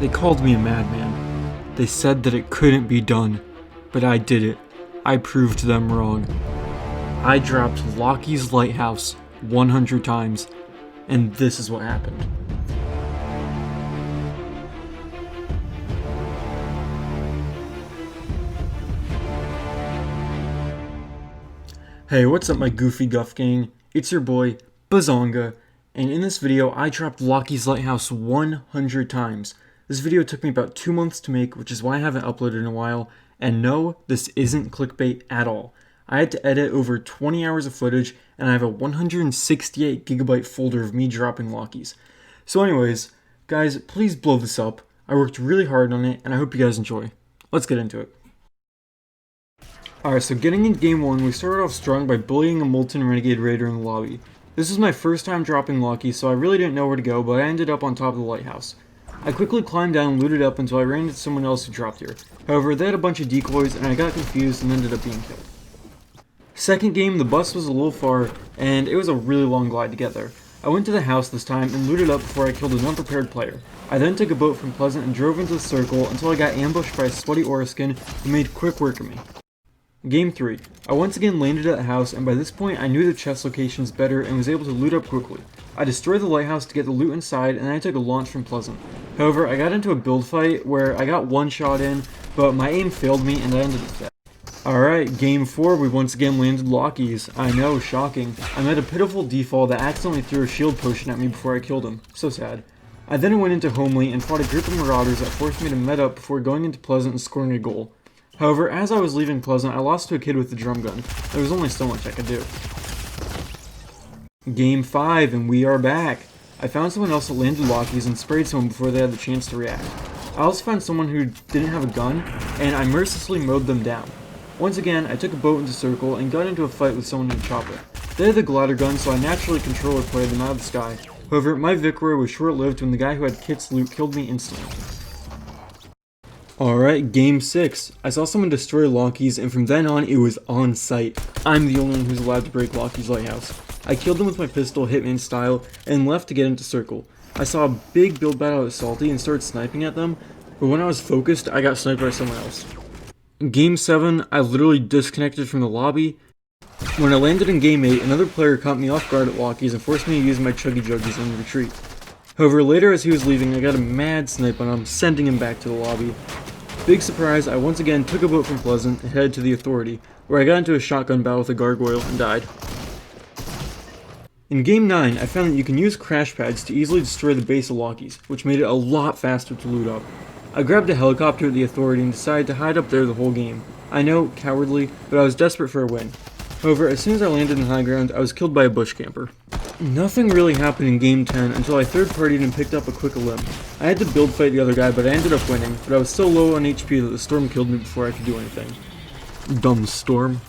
They called me a madman. They said that it couldn't be done, but I did it. I proved them wrong. I dropped Lockies Lighthouse 100 times, and this is what happened. Hey, what's up my goofy guff gang? It's your boy, Bazonga, and in this video I dropped Lockies Lighthouse 100 times. This video took me about 2 months to make, which is why I haven't uploaded in a while, and no, this isn't clickbait at all. I had to edit over 20 hours of footage, and I have a 168 gigabyte folder of me dropping Lockies. So anyways, guys, please blow this up. I worked really hard on it, and I hope you guys enjoy. Let's get into it. Alright, so getting into game 1, we started off strong by bullying a Molten Renegade Raider in the lobby. This was my first time dropping Lockies, so I really didn't know where to go, but I ended up on top of the lighthouse. I quickly climbed down and looted up until I ran into someone else who dropped here. However, they had a bunch of decoys, and I got confused and ended up being killed. Second game, the bus was a little far, and it was a really long glide to get there. I went to the house this time and looted up before I killed an unprepared player. I then took a boat from Pleasant and drove into the circle until I got ambushed by a sweaty Oriskin who made quick work of me. Game 3. I once again landed at the house, and by this point I knew the chest locations better and was able to loot up quickly. I destroyed the lighthouse to get the loot inside, and then I took a launch from Pleasant. However, I got into a build fight where I got one shot in, but my aim failed me and I ended up dead. Alright, game 4, we once again landed Lockies. I know, shocking. I met a pitiful default that accidentally threw a shield potion at me before I killed him. So sad. I then went into Homely and fought a group of marauders that forced me to med up before going into Pleasant and scoring a goal. However, as I was leaving Pleasant, I lost to a kid with a drum gun. There was only so much I could do. Game 5, and we are back. I found someone else that landed Lockies and sprayed someone before they had the chance to react. I also found someone who didn't have a gun, and I mercilessly mowed them down. Once again, I took a boat into circle and got into a fight with someone named Chopper. They had the glider gun, so I naturally controller played them out of the sky. However, my Vicroy was short-lived when the guy who had Kit's loot killed me instantly. Alright, game 6. I saw someone destroy Lockies, and from then on, it was on sight. I'm the only one who's allowed to break Lockies Lighthouse. I killed them with my pistol, Hitman style, and left to get into circle. I saw a big build battle at Salty and started sniping at them, but when I was focused, I got sniped by someone else. Game 7, I literally disconnected from the lobby. When I landed in game 8, another player caught me off guard at Lockies and forced me to use my chuggy juggies in retreat. However, later as he was leaving, I got a mad snipe on him, sending him back to the lobby. Big surprise, I once again took a boat from Pleasant and headed to the Authority, where I got into a shotgun battle with a gargoyle and died. In game 9, I found that you can use crash pads to easily destroy the base of Lockies, which made it a lot faster to loot up. I grabbed a helicopter at the Authority and decided to hide up there the whole game. I know, cowardly, but I was desperate for a win. However, as soon as I landed in high ground, I was killed by a bush camper. Nothing really happened in game 10 until I third-partied and picked up a quick limb. I had to build fight the other guy, but I ended up winning, but I was so low on HP that the storm killed me before I could do anything. Dumb storm.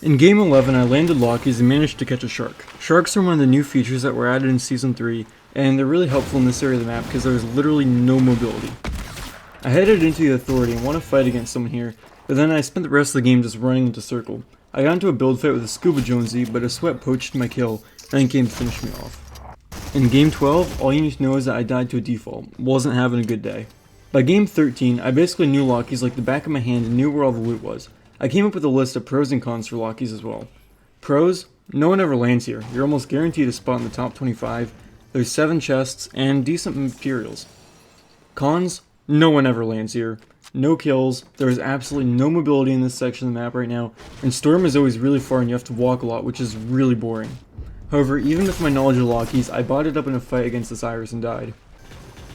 In game 11, I landed Lockies and managed to catch a shark. Sharks are one of the new features that were added in Season 3, and they're really helpful in this area of the map because there's literally no mobility. I headed into the Authority and won a fight against someone here, but then I spent the rest of the game just running into circle. I got into a build fight with a Scuba Jonesy, but a sweat poached my kill, and then came to finish me off. In game 12, all you need to know is that I died to a default. Wasn't having a good day. By game 13, I basically knew Lockies like the back of my hand and knew where all the loot was. I came up with a list of pros and cons for Lockies as well. Pros? No one ever lands here. You're almost guaranteed a spot in the top 25. There's 7 chests, and decent materials. Cons? No one ever lands here. No kills, there is absolutely no mobility in this section of the map right now, and Storm is always really far and you have to walk a lot, which is really boring. However, even with my knowledge of Lockies, I bought it up in a fight against this Iris and died.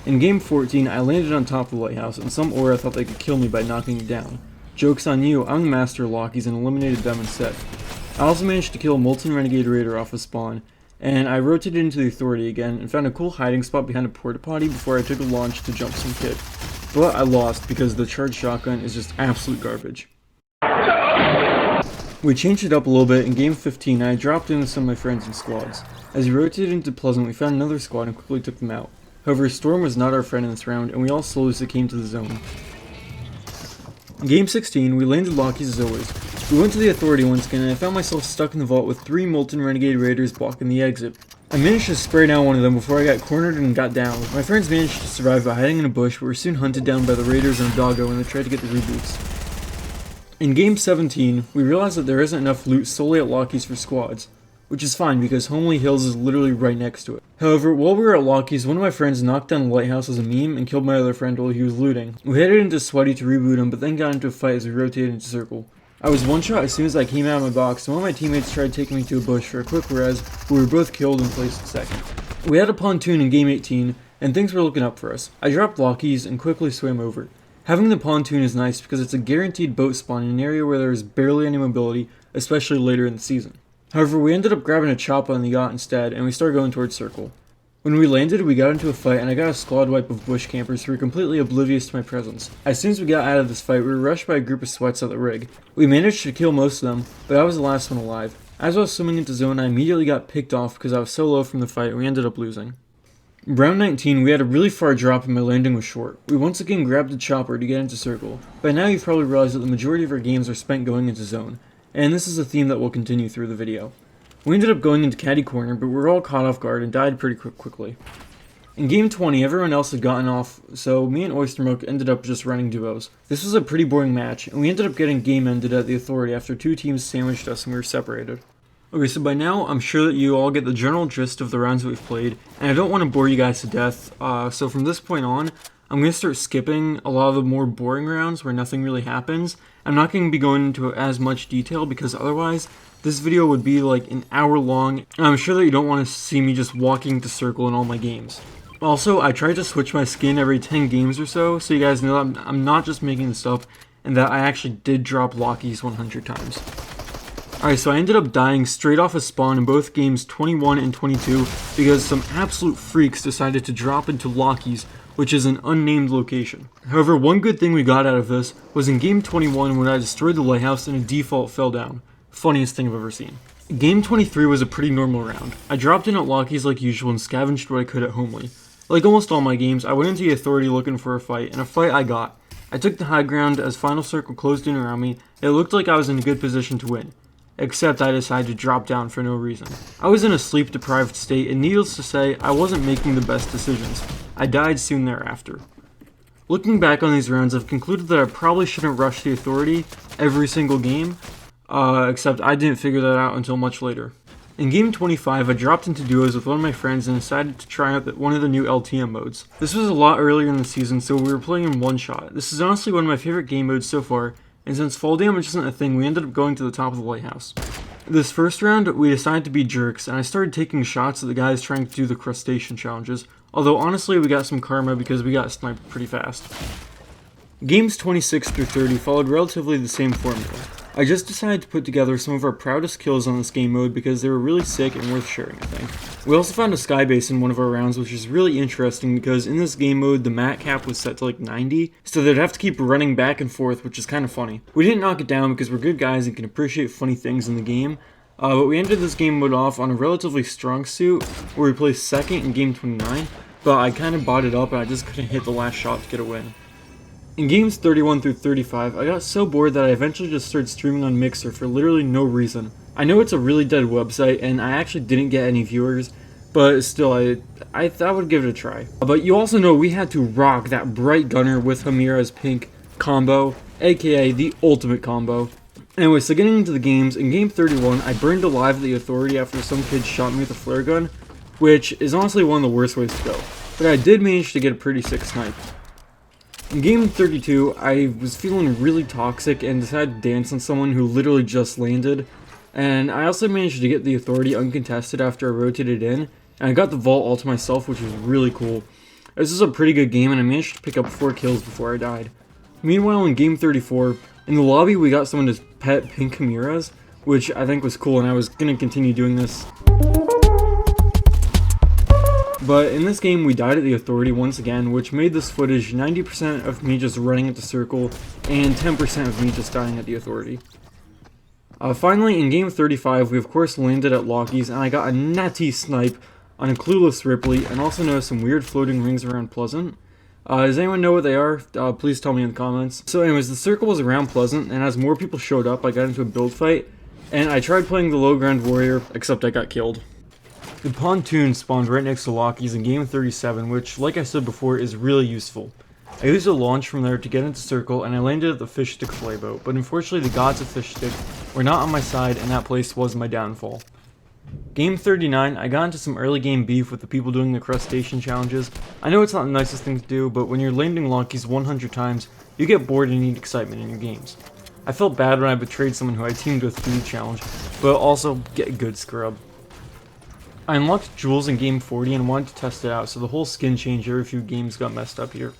In game 14, I landed on top of the lighthouse, and some aura thought they could kill me by knocking me down. Joke's on you, I'm the master of Lockies and eliminated them instead. I also managed to kill a Molten Renegade Raider off of spawn, and I rotated into the Authority again and found a cool hiding spot behind a porta potty before I took a launch to jump some kid. But I lost because the charged shotgun is just absolute garbage. We changed it up a little bit. In game 15, I dropped in with some of my friends in squads. As we rotated into Pleasant, we found another squad and quickly took them out. However, Storm was not our friend in this round, and we all slowly succumbed to the zone. In game 16, we landed Lockies as always. We went to the Authority once again, and I found myself stuck in the vault with 3 Molten Renegade Raiders blocking the exit. I managed to spray down one of them before I got cornered and got down. My friends managed to survive by hiding in a bush, but were soon hunted down by the raiders and a doggo when they tried to get the reboots. In game 17, we realized that there isn't enough loot solely at Lockies for squads, which is fine because Homely Hills is literally right next to it. However, while we were at Lockies, one of my friends knocked down the lighthouse as a meme and killed my other friend while he was looting. We headed into Sweaty to reboot him, but then got into a fight as we rotated into circle. I was one shot as soon as I came out of my box, and one of my teammates tried taking me to a bush for a quick res, but we were both killed and placed second. We had a pontoon in game 18, and things were looking up for us. I dropped Lockies and quickly swam over. Having the pontoon is nice because it's a guaranteed boat spawn in an area where there is barely any mobility, especially later in the season. However, we ended up grabbing a chop on the yacht instead, and we started going towards circle. When we landed, we got into a fight, and I got a squad wipe of bush campers who were completely oblivious to my presence. As soon as we got out of this fight, we were rushed by a group of sweats at the rig. We managed to kill most of them, but I was the last one alive. As I was swimming into zone, I immediately got picked off because I was so low from the fight, and we ended up losing. Round 19, we had a really far drop and my landing was short. We once again grabbed the chopper to get into circle. By now you've probably realized that the majority of our games are spent going into zone, and this is a theme that will continue through the video. We ended up going into caddy corner, but we were all caught off guard and died pretty quickly. In game 20, everyone else had gotten off, so me and Oystermilk ended up just running duos. This was a pretty boring match, and we ended up getting game ended at the authority after two teams sandwiched us and we were separated. Okay, so by now, I'm sure that you all get the general gist of the rounds that we've played, and I don't want to bore you guys to death, so from this point on, I'm going to start skipping a lot of the more boring rounds where nothing really happens. I'm not going to be going into as much detail because otherwise, this video would be like an hour long, and I'm sure that you don't want to see me just walking to circle in all my games. Also, I try to switch my skin every 10 games or so you guys know that I'm not just making this up, and that I actually did drop Lockies 100 times. Alright, so I ended up dying straight off a spawn in both games 21 and 22 because some absolute freaks decided to drop into Lockies, which is an unnamed location. However, one good thing we got out of this was in game 21 when I destroyed the lighthouse and a default fell down. Funniest thing I've ever seen. Game 23 was a pretty normal round. I dropped in at Lockies like usual and scavenged what I could at Homely. Like almost all my games, I went into the authority looking for a fight, and a fight I got. I took the high ground as final circle closed in around me, and it looked like I was in a good position to win. Except I decided to drop down for no reason. I was in a sleep-deprived state, and needless to say, I wasn't making the best decisions. I died soon thereafter. Looking back on these rounds, I've concluded that I probably shouldn't rush the authority every single game, except I didn't figure that out until much later. In game 25, I dropped into duos with one of my friends and decided to try out one of the new LTM modes. This was a lot earlier in the season, so we were playing in one shot. This is honestly one of my favorite game modes so far, and since fall damage isn't a thing, we ended up going to the top of the lighthouse. This first round, we decided to be jerks, and I started taking shots at the guys trying to do the crustacean challenges, although honestly we got some karma because we got sniped pretty fast. Games 26 through 30 followed relatively the same formula. I just decided to put together some of our proudest kills on this game mode because they were really sick and worth sharing, I think. We also found a sky base in one of our rounds, which is really interesting because in this game mode the mat cap was set to like 90, so they'd have to keep running back and forth, which is kind of funny. We didn't knock it down because we're good guys and can appreciate funny things in the game, but we ended this game mode off on a relatively strong suit where we placed second in game 29, but I kind of bought it up and I just couldn't hit the last shot to get a win. In games 31 through 35, I got so bored that I eventually just started streaming on Mixer for literally no reason. I know it's a really dead website, and I actually didn't get any viewers, but still, I would give it a try. But you also know we had to rock that Bright Gunner with Hamira's Pink combo, aka the ultimate combo. Anyway, so getting into the games, in game 31, I burned alive at the authority after some kid shot me with a flare gun, which is honestly one of the worst ways to go. But I did manage to get a pretty sick snipe. In game 32, I was feeling really toxic and decided to dance on someone who literally just landed. And I also managed to get the authority uncontested after I rotated in, and I got the vault all to myself, which was really cool. This is a pretty good game, and I managed to pick up 4 kills before I died. Meanwhile, in game 34, in the lobby we got someone to pet pink chimeras, which I think was cool, and I was going to continue doing this. But in this game, we died at the authority once again, which made this footage 90% of me just running at the circle, and 10% of me just dying at the authority. Finally, in game 35, we of course landed at Lockies, and I got a natty snipe on a clueless Ripley, and also noticed some weird floating rings around Pleasant. Does anyone know what they are? Please tell me in the comments. So anyways, the circle was around Pleasant, and as more people showed up, I got into a build fight, and I tried playing the low ground warrior, except I got killed. The pontoon spawned right next to Lockies in game 37, which, like I said before, is really useful. I used a launch from there to get into circle, and I landed at the fish stick flayboat, but unfortunately the gods of fish stick were not on my side, and that place was my downfall. Game 39, I got into some early game beef with the people doing the crustacean challenges. I know it's not the nicest thing to do, but when you're landing Lockies 100 times, you get bored and need excitement in your games. I felt bad when I betrayed someone who I teamed with through the challenge, but also get good scrub. I unlocked Jewels in game 40 and wanted to test it out, so the whole skin change every few games got messed up here.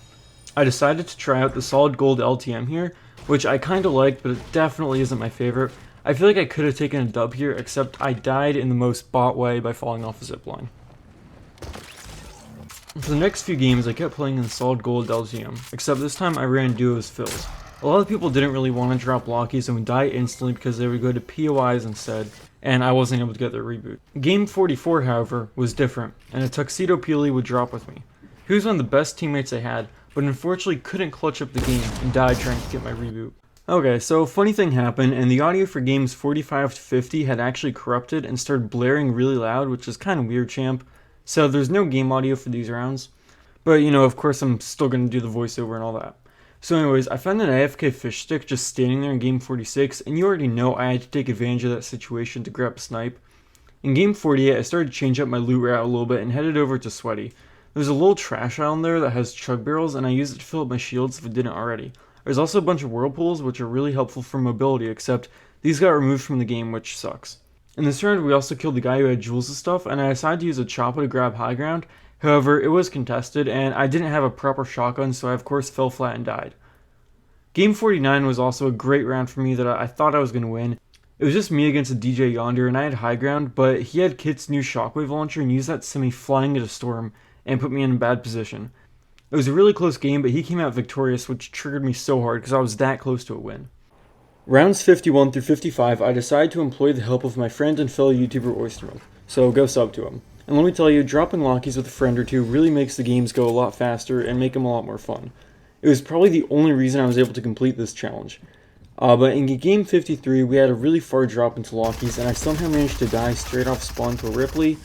I decided to try out the solid gold LTM here, which I kinda liked, but it definitely isn't my favorite. I feel like I could have taken a dub here, except I died in the most bot way by falling off a zipline. For the next few games, I kept playing in solid gold LTM, except this time I ran duos fills. A lot of people didn't really want to drop Lockies and would die instantly because they would go to POIs instead, and I wasn't able to get their reboot. Game 44, however, was different, and a Tuxedo Peely would drop with me. He was one of the best teammates I had, but unfortunately couldn't clutch up the game and died trying to get my reboot. Okay, so funny thing happened, and the audio for games 45 to 50 had actually corrupted and started blaring really loud, which is kind of weird, champ. So there's no game audio for these rounds. But, you know, of course I'm still going to do the voiceover and all that. So anyways, I found an AFK fish stick just standing there in game 46, and you already know I had to take advantage of that situation to grab a snipe. In game 48, I started to change up my loot route a little bit and headed over to Sweaty. There's a little trash island there that has chug barrels, and I used it to fill up my shields if it didn't already. There's also a bunch of whirlpools, which are really helpful for mobility, except these got removed from the game, which sucks. In this round, we also killed the guy who had jewels and stuff, and I decided to use a chopper to grab high ground. However, it was contested, and I didn't have a proper shotgun, so I of course fell flat and died. Game 49 was also a great round for me that I thought I was going to win. It was just me against a DJ Yonder, and I had high ground, but he had Kit's new shockwave launcher and used that to send me flying into storm and put me in a bad position. It was a really close game, but he came out victorious, which triggered me so hard because I was that close to a win. Rounds 51 through 55, I decided to employ the help of my friend and fellow YouTuber Oystermilk, so go sub to him. And let me tell you, dropping Lockies with a friend or two really makes the games go a lot faster and make them a lot more fun. It was probably the only reason I was able to complete this challenge. But in game 53, we had a really far drop into Lockies, and I somehow managed to die straight off spawn to a Ripley.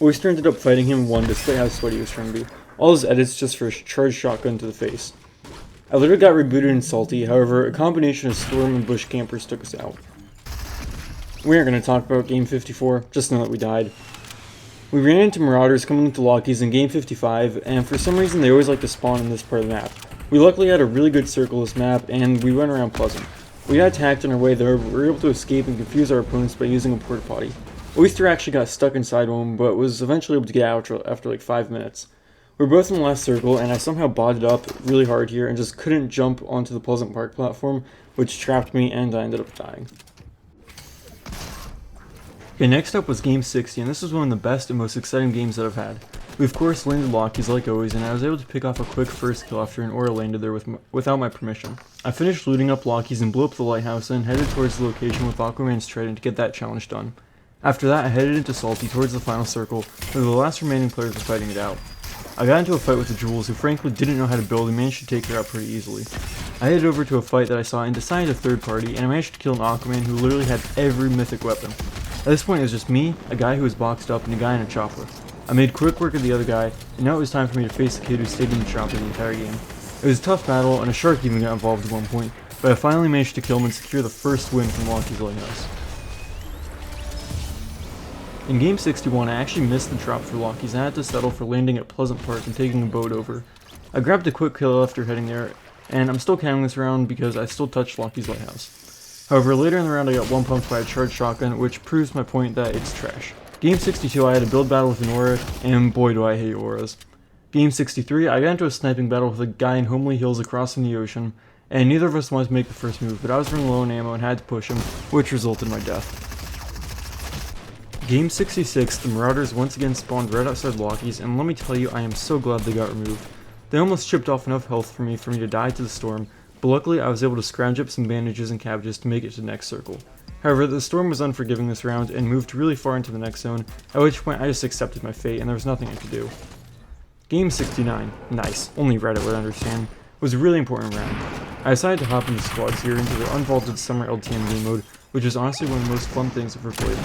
Oyster ended up fighting him and won despite how sweaty he was trying to be. All his edits just for a charged shotgun to the face. I literally got rebooted in Salty, however, a combination of Storm and Bush campers took us out. We aren't going to talk about game 54, just know that we died. We ran into Marauders coming into Lockies in game 55, and for some reason they always like to spawn in this part of the map. We luckily had a really good circle this map, and we went around Pleasant. We got attacked on our way there, but we were able to escape and confuse our opponents by using a porta potty. Oyster actually got stuck inside one, but was eventually able to get out after like 5 minutes. We were both in the last circle, and I somehow botted up really hard here and just couldn't jump onto the Pleasant Park platform, which trapped me and I ended up dying. Okay, next up was game 60, and this was one of the best and most exciting games that I've had. We of course landed Lockies like always, and I was able to pick off a quick first kill after an aura landed there without my permission. I finished looting up Lockies and blew up the lighthouse and headed towards the location with Aquaman's trident to get that challenge done. After that, I headed into Salty towards the final circle, where the last remaining players were fighting it out. I got into a fight with the Jewels, who frankly didn't know how to build and managed to take her out pretty easily. I headed over to a fight that I saw and decided a third party, and I managed to kill an Aquaman who literally had every mythic weapon. At this point it was just me, a guy who was boxed up, and a guy in a chopper. I made quick work of the other guy, and now it was time for me to face the kid who stayed in the chopper the entire game. It was a tough battle, and a shark even got involved at one point, but I finally managed to kill him and secure the first win from Lockies Lighthouse. In game 61, I actually missed the drop for Lockies and I had to settle for landing at Pleasant Park and taking a boat over. I grabbed a quick kill after heading there, and I'm still counting this round because I still touched Lockies Lighthouse. However, later in the round I got one pumped by a charged shotgun, which proves my point that it's trash. Game 62, I had a build battle with an aura, and boy do I hate auras. Game 63, I got into a sniping battle with a guy in Homely Hills across from the ocean, and neither of us wanted to make the first move, but I was running low on ammo and had to push him, which resulted in my death. Game 66, the Marauders once again spawned right outside Lockies, and let me tell you, I am so glad they got removed. They almost chipped off enough health for me to die to the storm, but luckily I was able to scrounge up some bandages and cabbages to make it to the next circle. However, the storm was unforgiving this round and moved really far into the next zone, at which point I just accepted my fate and there was nothing I could do. Game 69, nice, only Reddit would understand, was a really important round. I decided to hop into squads here into the unvaulted summer LTM game mode, which is honestly one of the most fun things I've ever played.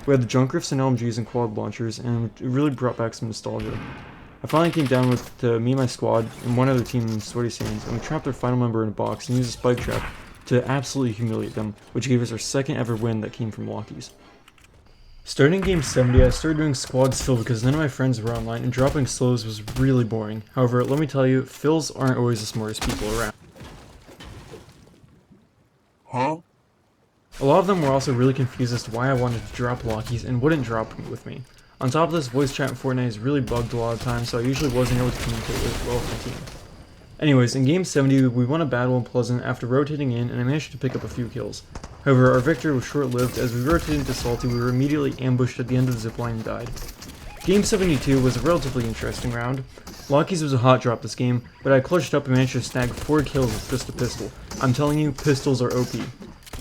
We had the junk rifts and LMGs and quad launchers, and it really brought back some nostalgia. I finally came down with me and my squad and one other team in Sweaty Sands, and we trapped their final member in a box and used a spike trap to absolutely humiliate them, which gave us our second ever win that came from Lockies. Starting game 70, I started doing squads fill because none of my friends were online, and dropping slows was really boring. However, let me tell you, fills aren't always the smartest people around. Huh? A lot of them were also really confused as to why I wanted to drop Lockies and wouldn't drop with me. On top of this, voice chat in Fortnite is really bugged a lot of times, so I usually wasn't able to communicate well with my team. Anyways, in game 70, we won a battle in Pleasant after rotating in, and I managed to pick up a few kills. However, our victory was short-lived. As we rotated into Salty, we were immediately ambushed at the end of the zipline and died. Game 72 was a relatively interesting round. Lockies was a hot drop this game, but I clutched up and managed to snag 4 kills with just a pistol. I'm telling you, pistols are OP.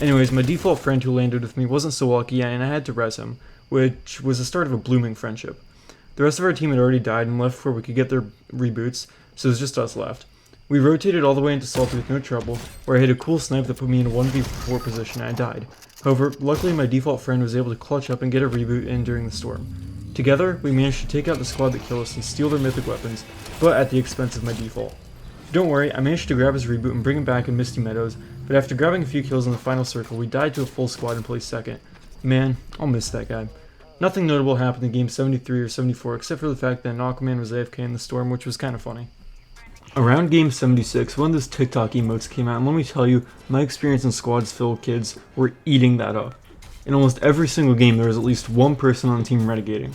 Anyways, my default friend who landed with me wasn't so lucky, and I had to res him, which was the start of a blooming friendship. The rest of our team had already died and left before we could get their reboots, so it was just us left. We rotated all the way into Salty with no trouble, where I hit a cool snipe that put me in a 1v4 position and I died. However, luckily my default friend was able to clutch up and get a reboot in during the storm. Together, we managed to take out the squad that killed us and steal their mythic weapons, but at the expense of my default. Don't worry, I managed to grab his reboot and bring him back in Misty Meadows, but after grabbing a few kills in the final circle, we died to a full squad and placed second. Man, I'll miss that guy. Nothing notable happened in game 73 or 74 except for the fact that Aquaman was AFK in the storm, which was kind of funny. Around game 76, one of those TikTok emotes came out, and let me tell you, my experience in squads filled kids were eating that up. In almost every single game, there was at least one person on the team renegating.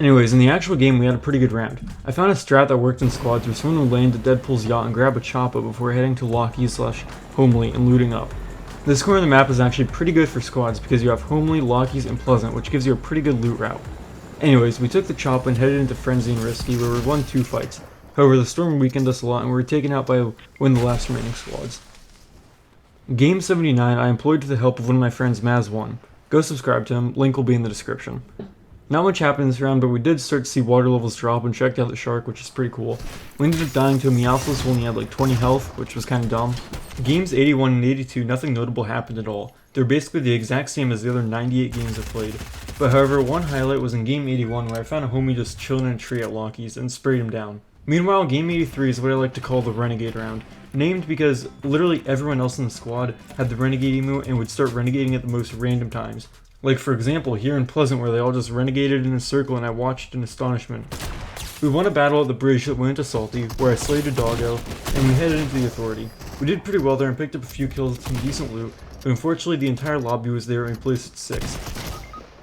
Anyways, in the actual game, we had a pretty good round. I found a strat that worked in squads where someone would land to Deadpool's yacht and grab a chop up before heading to Lockies/Homely and looting up. This corner of the map is actually pretty good for squads because you have Homely, Lockies, and Pleasant, which gives you a pretty good loot route. Anyways, we took the chop and headed into Frenzy and Risky, where we won 2 fights. However, the storm weakened us a lot and we were taken out by one of the last remaining squads. Game 79, I employed to the help of one of my friends, Maz1. Go subscribe to him, link will be in the description. Not much happened in this round, but we did start to see water levels drop and checked out the shark, which is pretty cool. We ended up dying to a Meowthus who only had like 20 health, which was kind of dumb. Games 81 and 82, nothing notable happened at all. They're basically the exact same as the other 98 games I played. But however, one highlight was in game 81 where I found a homie just chilling in a tree at Lockies and sprayed him down. Meanwhile, game 83 is what I like to call the Renegade round, named because literally everyone else in the squad had the Renegade emote and would start renegading at the most random times. Like for example, here in Pleasant where they all just renegaded in a circle and I watched in astonishment. We won a battle at the bridge that went into Salty, where I slayed a doggo, and we headed into the Authority. We did pretty well there and picked up a few kills and some decent loot, but unfortunately the entire lobby was there and we placed at 6.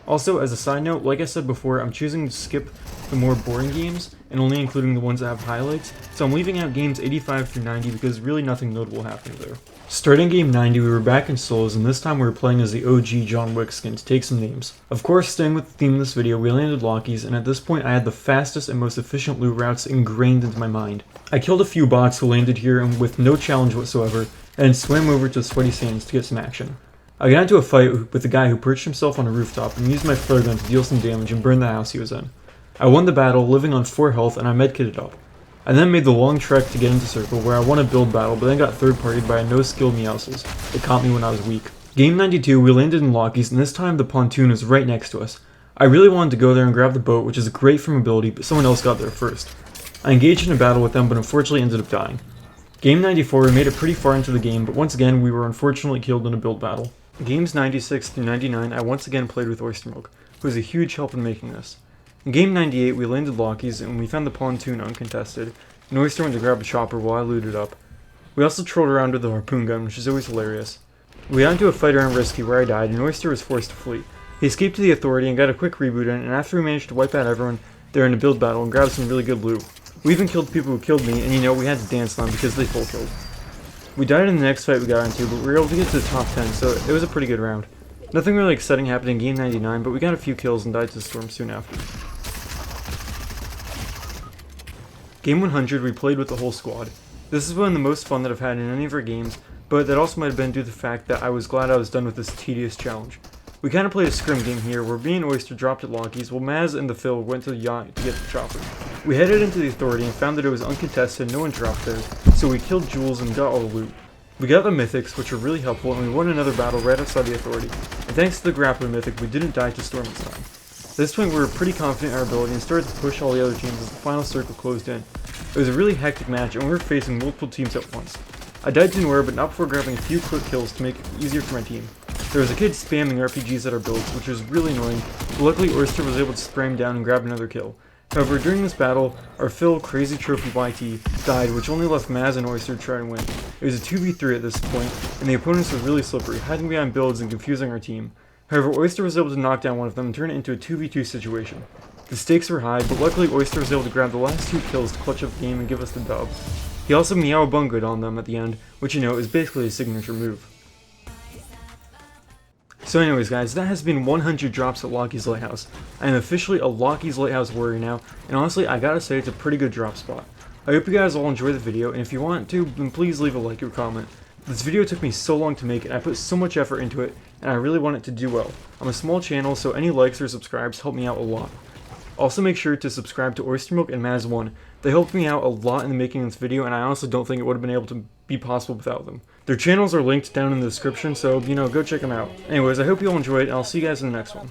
Also, as a side note, like I said before, I'm choosing to skip the more boring games, and only including the ones that have highlights, so I'm leaving out games 85 through 90 because really nothing notable happened there. Starting game 90, we were back in solos, and this time we were playing as the OG John Wick skin, to take some names. Of course, staying with the theme of this video, we landed Lockies, and at this point I had the fastest and most efficient loot routes ingrained into my mind. I killed a few bots who landed here and with no challenge whatsoever, and swam over to the Sweaty Sands to get some action. I got into a fight with a guy who perched himself on a rooftop and used my flare gun to deal some damage and burn the house he was in. I won the battle, living on 4 health, and I medkitted up. I then made the long trek to get into Circle, where I won a build battle, but then got third-partied by a no-skill Meowthus that caught me when I was weak. Game 92, we landed in Lockies, and this time the pontoon was right next to us. I really wanted to go there and grab the boat, which is great for mobility, but someone else got there first. I engaged in a battle with them, but unfortunately ended up dying. Game 94, we made it pretty far into the game, but once again, we were unfortunately killed in a build battle. Games 96 through 99, I once again played with Oystermilk, who was a huge help in making this. In game 98, we landed Lockies, and we found the pontoon uncontested, and Oyster went to grab a chopper while I looted up. We also trolled around with the harpoon gun, which is always hilarious. We got into a fight around Risky where I died, and Oyster was forced to flee. He escaped to the Authority and got a quick reboot in, and after we managed to wipe out everyone there in a build battle and grab some really good loot. We even killed people who killed me, and you know, we had to dance them because they full killed. We died in the next fight we got into, but we were able to get to the top 10, so it was a pretty good round. Nothing really exciting happened in game 99, but we got a few kills and died to the storm soon after. Game 100, we played with the whole squad. This is one of the most fun that I've had in any of our games, but that also might have been due to the fact that I was glad I was done with this tedious challenge. We kind of played a scrim game here, where me and Oyster dropped at Lockies, while Maz and the Phil went to the yacht to get the chopper. We headed into the Authority and found that it was uncontested and no one dropped there, so we killed Jules and got all the loot. We got the mythics, which were really helpful, and we won another battle right outside the authority. And thanks to the grappler mythic, we didn't die to storm this time. At this point, we were pretty confident in our ability and started to push all the other teams as the final circle closed in. It was a really hectic match, and we were facing multiple teams at once. I died to Noir, but not before grabbing a few quick kills to make it easier for my team. There was a kid spamming RPGs at our builds, which was really annoying, but luckily Oyster was able to spray him down and grab another kill. However, during this battle, our Phil Crazy Trophy YT died, which only left Maz and Oyster to try and win. It was a 2v3 at this point, and the opponents were really slippery, hiding behind builds and confusing our team. However, Oyster was able to knock down one of them and turn it into a 2v2 situation. The stakes were high, but luckily Oyster was able to grab the last 2 kills to clutch up the game and give us the dub. He also meowbungaed on them at the end, which you know is basically a signature move. So anyways guys, that has been 100 drops at Lockies Lighthouse. I am officially a Lockies Lighthouse warrior now, and honestly I gotta say it's a pretty good drop spot. I hope you guys all enjoy the video, and if you want to, then please leave a like or comment. This video took me so long to make, and I put so much effort into it, and I really want it to do well. I'm a small channel, so any likes or subscribes help me out a lot. Also make sure to subscribe to Oystermilk and Maz1. They helped me out a lot in the making of this video, and I honestly don't think it would have been able to be possible without them. Their channels are linked down in the description, so, you know, go check them out. Anyways, I hope you all enjoyed, and I'll see you guys in the next one.